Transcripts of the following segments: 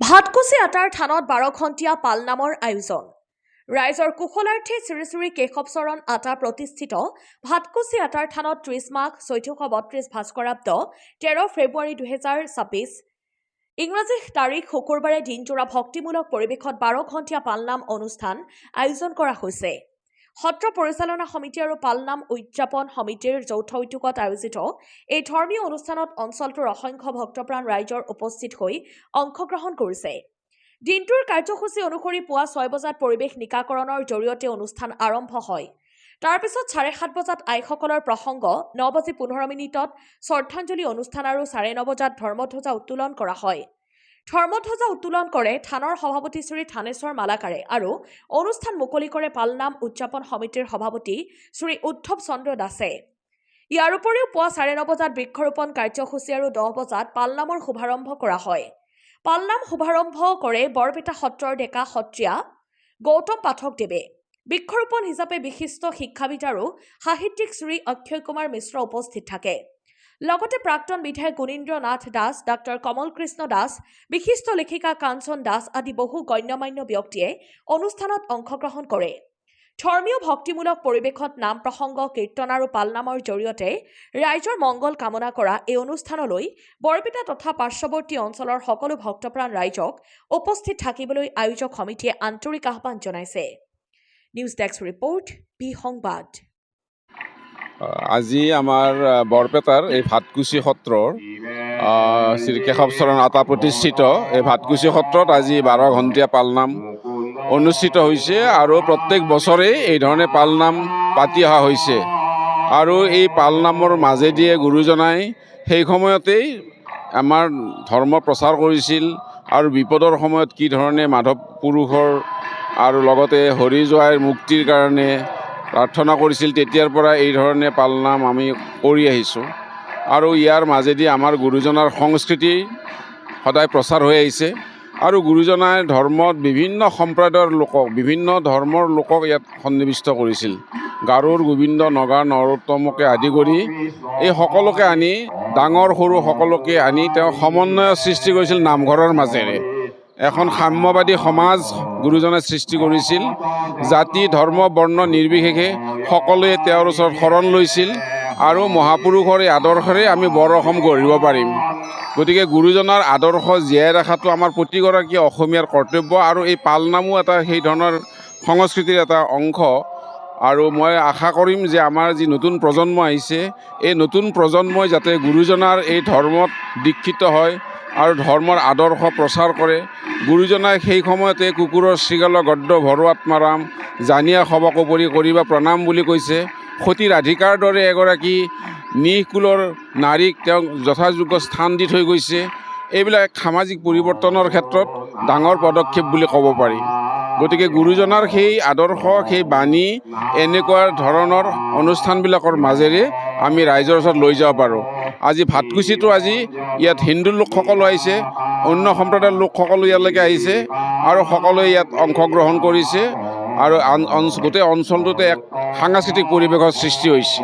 ভাতকুছি আটাৰ থানত 12 ঘণ্টীয়া পালনামৰ আয়োজন। ৰাইজৰ কুশলাৰ্থে শ্ৰী শ্ৰী কেশৱ চৰণ আটা প্ৰতিষ্ঠিত ভাতকুছি আটাৰ থানত 30 মাঘ 1432 ভাস্কৰাব্দ 13 ফেব্ৰুৱাৰী 2026 ইংৰাজী তাৰিখ শুকুৰবাৰে দিনজোৰা ভক্তিমূলক পৰিৱেশত 12 ঘণ্টীয়া পালনাম অনুষ্ঠান আয়োজন কৰা হৈছে। সত্ৰ পৰিচালনা সমিতি আৰু পালনাম উদযাপন সমিতিৰ যৌথ উদ্যোগত আয়োজিত এই ধৰ্মীয় অনুষ্ঠানত অঞ্চলটোৰ অসংখ্য ভক্তপ্ৰাণ ৰাইজৰ উপস্থিত হৈ অংশগ্ৰহণ কৰিছে। দিনটোৰ কাৰ্যসূচী অনুসৰি পুৱা 6 বজাত পৰিৱেশ নিকাকৰণৰ জৰিয়তে অনুষ্ঠান আৰম্ভ হয়। তাৰ পিছত 7:30 বজাত আইসকলৰ প্ৰসংগ, 9:15 শ্ৰদ্ধাঞ্জলি অনুষ্ঠান আৰু 9:30 বজাত ধৰ্মধ্বজা উত্তোলন কৰা হয়। ধৰ্মধ্বজা উত্তোলন কৰে থানৰ সভাপতি শ্ৰী থানেশ্বৰ মালাকাৰে আৰু অনুষ্ঠান মুকলি কৰে পালনাম উদযাপন সমিতিৰ সভাপতি শ্ৰী উদ্ধৱ চন্দ্ৰ দাসে। ইয়াৰ উপৰিও পুৱা 9:30 বজাত বৃক্ষৰোপণ কাৰ্যসূচী আৰু 10 বজাত পালনামৰ শুভাৰম্ভ কৰা হয়। পালনাম শুভাৰম্ভ কৰে বৰপেটা সত্ৰৰ ডেকা সত্ৰীয়া গৌতম পাঠকদেৱে। বৃক্ষৰোপণ হিচাপে বিশিষ্ট শিক্ষাবিদ আৰু সাহিত্যিক শ্ৰী অক্ষয় কুমাৰ মিশ্ৰ উপস্থিত থাকে। লগতে প্ৰাক্তন বিধায়ক গুণীন্দ্ৰ নাথ দাস, ডাক্তৰ কমল কৃষ্ণ দাস, বিশিষ্ট লেখিকা কাঞ্চন দাস আদি বহু গণ্যমান্য ব্যক্তিয়ে অনুষ্ঠানত অংশগ্ৰহণ কৰে। ধৰ্মীয় ভক্তিমূলক পৰিৱেশত নাম প্ৰসংগ, কীৰ্তন আৰু পালনামৰ জৰিয়তে ৰাইজৰ মংগল কামনা কৰা এই অনুষ্ঠানলৈ বৰপেটা তথা পাৰ্শ্বৱৰ্তী অঞ্চলৰ সকলো ভক্তপ্ৰাণ ৰাইজক উপস্থিত থাকিবলৈ আয়োজক সমিতিয়ে আন্তৰিক আহ্বান জনাইছে। নিউজ ডেস্ক ৰিপৰ্ট, বি সংবাদ। আজি আমাৰ বৰপেটাৰ এই ভাতকুছি সত্ৰৰ শ্ৰী কেশৱ চৰণ আটা প্ৰতিষ্ঠিত এই ভাতকুছি সত্ৰত আজি 12 ঘণ্টীয়া পালনাম অনুষ্ঠিত হৈছে আৰু প্ৰত্যেক বছৰেই এই ধৰণে পালনাম পাতি অহা হৈছে। আৰু এই পালনামৰ মাজেদিয়ে গুৰুজনাই সেই সময়তেই আমাৰ ধৰ্ম প্ৰচাৰ কৰিছিল আৰু বিপদৰ সময়ত কি ধৰণে মাধৱ পুৰুষৰ আৰু লগতে হৰি জোঁৱাইৰ মুক্তিৰ কাৰণে প্ৰাৰ্থনা কৰিছিল। তেতিয়াৰ পৰা এই ধৰণে পালনাম আমি কৰি আহিছোঁ আৰু ইয়াৰ মাজেদি আমাৰ গুৰুজনাৰ সংস্কৃতি সদায় প্ৰচাৰ হৈ আহিছে আৰু গুৰুজনাই ধৰ্মত বিভিন্ন সম্প্ৰদায়ৰ লোকক, বিভিন্ন ধৰ্মৰ লোকক ইয়াত সন্নিৱিষ্ট কৰিছিল। গাৰোৰ, গোবিন্দ, নগা, নৰোত্তমকে আদি কৰি এই সকলোকে আনি, ডাঙৰ সৰু সকলোকে আনি তেওঁ সমন্বয়ৰ সৃষ্টি কৰিছিল নামঘৰৰ মাজেৰে। এখন সাম্যবাদী সমাজ গুৰুজনে সৃষ্টি কৰিছিল। জাতি, ধৰ্ম, বৰ্ণ নিৰ্বিশেষে সকলোৱে তেওঁৰ ওচৰত শৰণ লৈছিল আৰু মহাপুৰুষৰ এই আদৰ্শৰে আমি বৰ অসম গঢ়িব পাৰিম। গতিকে গুৰুজনাৰ আদৰ্শ জীয়াই ৰখাটো আমাৰ প্ৰতিগৰাকী অসমীয়াৰ কৰ্তব্য আৰু এই পালনামো এটা সেই ধৰণৰ সংস্কৃতিৰ এটা অংশ। আৰু মই আশা কৰিম যে আমাৰ যি নতুন প্ৰজন্ম আহিছে, এই নতুন প্ৰজন্মই যাতে গুৰুজনাৰ এই ধৰ্মত দীক্ষিত হয় আৰু ধৰ্মৰ আদৰ্শ প্ৰচাৰ কৰে। গুৰুজনাই সেই সময়তে কুকুৰৰ শৃগাল গদ্দ ভৰোৱাত মাৰাম, জানিয়া সবক পৰি কৰিবা প্ৰণাম বুলি কৈছে। সতীৰ ৰাধিকাৰ দৰে এগৰাকী নিঃকুলৰ নাৰীক তেওঁক যথাযোগ্য স্থান দি থৈ গৈছে। এইবিলাক সামাজিক পৰিৱৰ্তনৰ ক্ষেত্ৰত ডাঙৰ পদক্ষেপ বুলি ক'ব পাৰি। গতিকে গুৰুজনাৰ সেই আদৰ্শ, সেই বাণী এনেকুৱা ধৰণৰ অনুষ্ঠানবিলাকৰ মাজেৰে আমি ৰাইজৰ ওচৰত লৈ যাব পাৰোঁ। আজি ভাতকুছিতো আজি ইয়াত হিন্দু লোকসকলো আহিছে, অন্য সম্প্ৰদায়ৰ লোকসকলো ইয়ালৈকে আহিছে আৰু সকলোৱে ইয়াত অংশগ্ৰহণ কৰিছে আৰু গোটেই অঞ্চলটোতে এক সাংস্কৃতিক পৰিৱেশৰ সৃষ্টি হৈছে।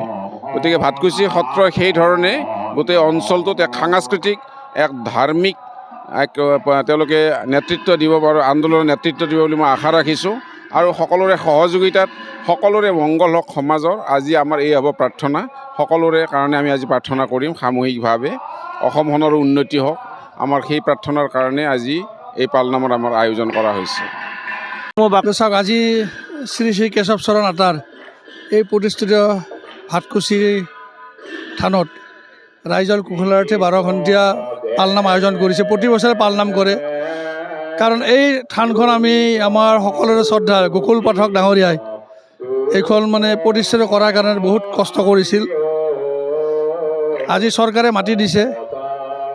গতিকে ভাতকুছি সত্ৰই সেই ধৰণে গোটেই অঞ্চলটোত এক সাংস্কৃতিক, এক ধাৰ্মিক তেওঁলোকে নেতৃত্ব দিব পাৰোঁ, আন্দোলনৰ নেতৃত্ব দিব বুলি মই আশা ৰাখিছোঁ। আৰু সকলোৰে সহযোগিতাত সকলোৰে মংগল হওক সমাজৰ। আজি আমাৰ এই হ'ব প্ৰাৰ্থনা, সকলোৰে কাৰণে আমি আজি প্ৰাৰ্থনা কৰিম সামূহিকভাৱে, অসমখনৰ উন্নতি হওক। আমাৰ সেই প্ৰাৰ্থনাৰ কাৰণে আজি এই পালনামৰ আমাৰ আয়োজন কৰা হৈছে। চাওক, আজি শ্ৰী শ্ৰী কেশৱ চৰণ আটাৰ এই প্ৰতিষ্ঠিত ভাতকুছি থানত ৰাইজৰ কুশলাৰ্থে 12 ঘণ্টীয়া পালনাম আয়োজন কৰিছে। প্ৰতি বছৰে পালনাম কৰে, কাৰণ এই থানখন আমি আমাৰ সকলোৰে শ্ৰদ্ধা গকুল পাঠক ডাঙৰীয়াই এইখন প্ৰতিষ্ঠিত কৰাৰ কাৰণে বহুত কষ্ট কৰিছিল। আজি চৰকাৰে মাটি দিছে,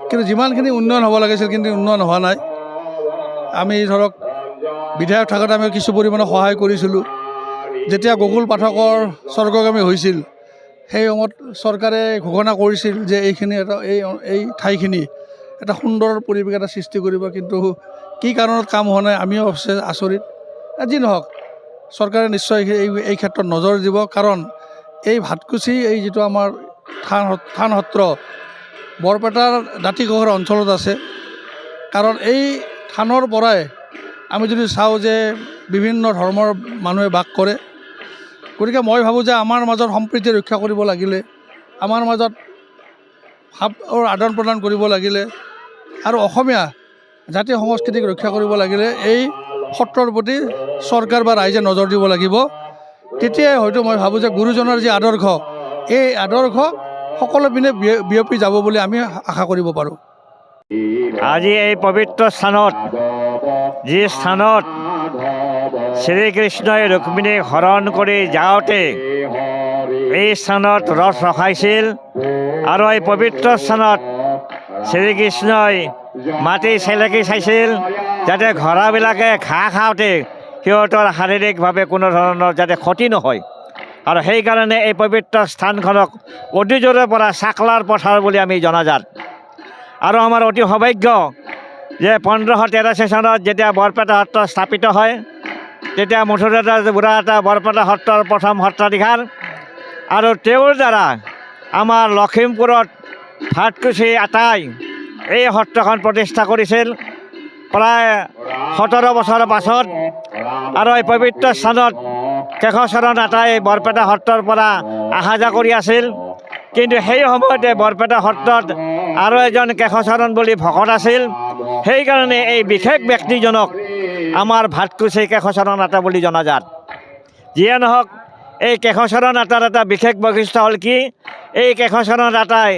কিন্তু যিমানখিনি উন্নয়ন হ'ব লাগিছিল কিন্তু উন্নয়ন হোৱা নাই। আমি ধৰক বিধায়ক থাকোঁতে আমি কিছু পৰিমাণে সহায় কৰিছিলোঁ। যেতিয়া গকুল পাঠকৰ স্বৰ্গগামী হৈছিল, সেই সময়ত চৰকাৰে ঘোষণা কৰিছিল যে এইখিনি এই ঠাইখিনি এটা সুন্দৰ পৰিৱেশ এটা সৃষ্টি কৰিব, কিন্তু কি কাৰণত কাম হোৱা নাই আমিও আচৰিত। যি নহওক, চৰকাৰে নিশ্চয় এই ক্ষেত্ৰত নজৰ দিব, কাৰণ এই ভাতকুছি এই যিটো আমাৰ থান সত্ৰ বৰপেটাৰ দাঁতিকাষৰীয়া অঞ্চলত আছে। কাৰণ এই থানৰ পৰাই আমি যদি চাওঁ যে বিভিন্ন ধৰ্মৰ মানুহে বাস কৰে, গতিকে মই ভাবোঁ যে আমাৰ মাজত সম্প্ৰীতি ৰক্ষা কৰিব লাগিলে, আমাৰ মাজত ভাৱৰ আদান প্ৰদান কৰিব লাগিলে আৰু অসমীয়া জাতি সংস্কৃতিক ৰক্ষা কৰিব লাগিলে এই সত্ৰৰ প্ৰতি চৰকাৰ বা ৰাইজে নজৰ দিব লাগিব। তেতিয়াই হয়তো মই ভাবোঁ যে গুৰুজনাৰ যি আদৰ্শ, এই আদৰ্শ সকলো পিনে বিয়পি যাব বুলি আমি আশা কৰিব পাৰোঁ। আজি এই পবিত্ৰ স্থানত, যি স্থানত শ্ৰীকৃষ্ণই ৰুক্মিণীক হৰণ কৰি যাওঁতে এই স্থানত ৰথ ৰখাইছিল আৰু এই পবিত্ৰ স্থানত শ্ৰীকৃষ্ণই মাটি চেলেকি চাইছিল যাতে ঘোঁৰাবিলাকে ঘাঁহ খাওঁতে সিহঁতৰ শাৰীৰিকভাৱে কোনো ধৰণৰ যাতে ক্ষতি নহয়। আৰু সেইকাৰণে এই পবিত্ৰ স্থানখনক অতীজৰে পৰা চাকলাৰ পথাৰ বুলি আমি জনাজাত। আৰু আমাৰ অতি সৌভাগ্য যে 1583 চনত যেতিয়া বৰপেটা সত্ৰ স্থাপিত হয়, তেতিয়া মথুৰাদাস বুঢ়াগোহাঁই বৰপেটা সত্ৰৰ প্ৰথম সত্ৰাধিকাৰ আৰু তেওঁৰ দ্বাৰা আমাৰ লখিমপুৰত ভাটকুছি আটাই এই সত্ৰখন প্ৰতিষ্ঠা কৰিছিল প্ৰায় 17 বছৰৰ পাছত। আৰু এই পবিত্ৰ স্থানত কেশৱচৰণ আটাই বৰপেটা সত্ৰৰ পৰা অহা যোৱা কৰি আছিল। কিন্তু সেই সময়তে বৰপেটা সত্ৰত আৰু এজন কেশৱচৰণ বুলি ভকত আছিল। সেইকাৰণে এই বিশেষ ব্যক্তিজনক আমাৰ ভাটকুছি কেশৱচৰণ আটা বুলি জনাজাত। যিয়ে নহওক, এই কেশৱচৰণ আটাৰ এটা বিশেষ বৈশিষ্ট্য হ'ল কি, এই কেশৱচৰণ আটাই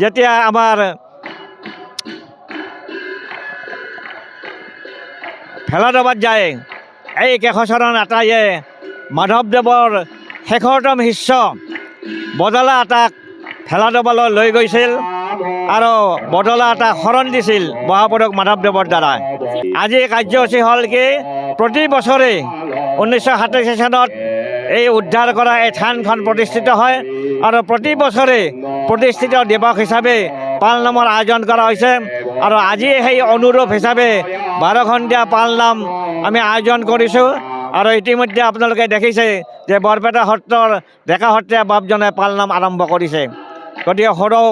যেতিয়া আমাৰ ভেলাডবাত যায়, এই কেশৱচৰণ আটাইয়ে মাধৱদেৱৰ শেষৰতম শিষ্য বদলা আটাক ভেলাডবালৈ লৈ গৈছিল আৰু বদলা আটাক শৰণ দিছিল মহাপুৰুষ মাধৱদেৱৰ দ্বাৰা। আজি কাৰ্যসূচী হ'ল কি, প্ৰতি বছৰে 1987 চনত এই উদ্ধাৰ কৰা এই থানখন প্ৰতিষ্ঠিত হয় আৰু প্ৰতি বছৰে প্ৰতিষ্ঠিত দিৱস হিচাপে পালনামৰ আয়োজন কৰা হৈছে। আৰু আজি সেই অনুৰূপ হিচাপে 12 ঘণ্টীয়া পালনাম আমি আয়োজন কৰিছোঁ। আৰু ইতিমধ্যে আপোনালোকে দেখিছে যে বৰপেটা সত্ৰৰ ডেকা সত্ৰীয়া বাপজনে পালনাম আৰম্ভ কৰিছে। গতিকে সৰু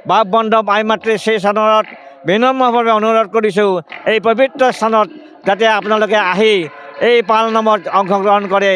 বাপ বন্ধৱ আই মাতৃ শ্ৰী চৰণত বিনম্ৰভাৱে অনুৰোধ কৰিছোঁ, এই পবিত্ৰ স্থানত যাতে আপোনালোকে আহি এই পালনামত অংশগ্ৰহণ কৰে।